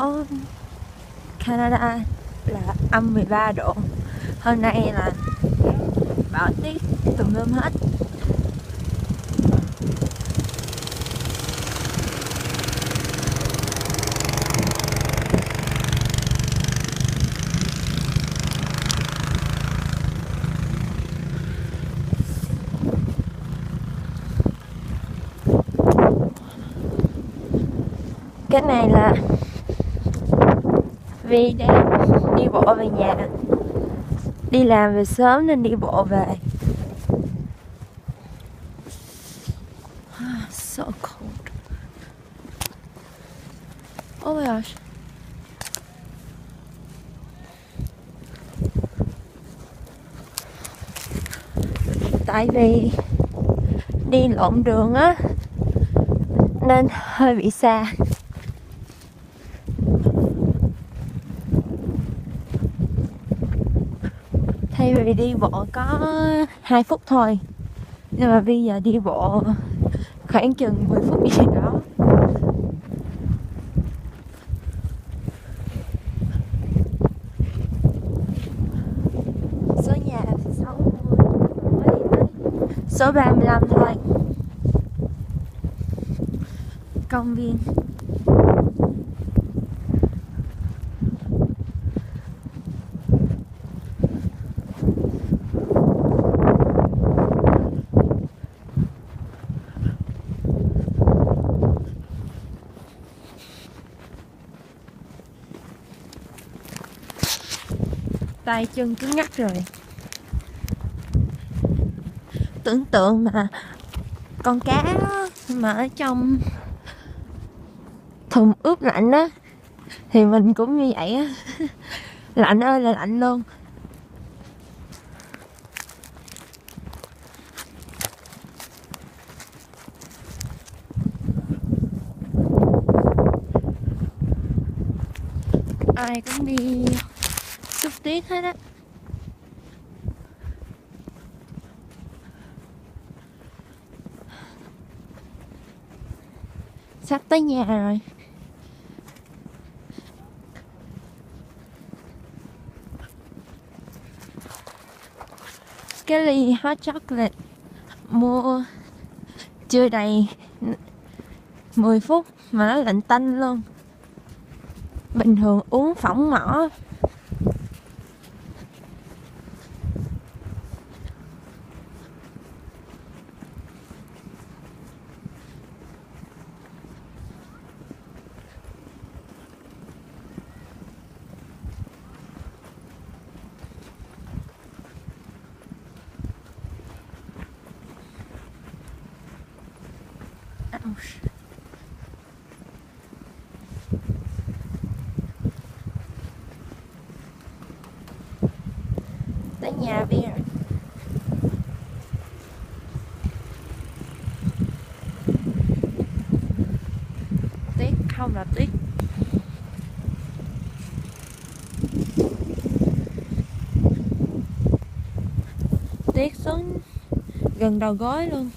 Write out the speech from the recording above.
ở Canada là âm 13 độ. Hôm nay là bão tuyết tùm lum hết. Cái này là Vi đang đi bộ về nhà. Đi làm về sớm nên đi bộ về. So cold. Oh my gosh. Tại vì đi lộn đường á nên hơi bị xa. Thay vì đi bộ có 2 phút thôi, nhưng mà bây giờ đi bộ khoảng chừng 10 phút gì đó. Số nhà 60, số 35 thôi. Công viên. Tay chân cứng ngắc rồi. Tưởng tượng mà con cá mà ở trong thùng ướp lạnh á thì mình cũng như vậy á. Lạnh ơi là lạnh luôn. Ai cũng đi xúc tuyết hết á. Sắp tới nhà rồi. Cái ly hot chocolate mua chưa đầy 10 phút mà nó lạnh tanh luôn. Bình thường uống phỏng mỏ. Tới nhà bây giờ. Tuyết không là tuyết. Tuyết xuống gần đầu gối luôn.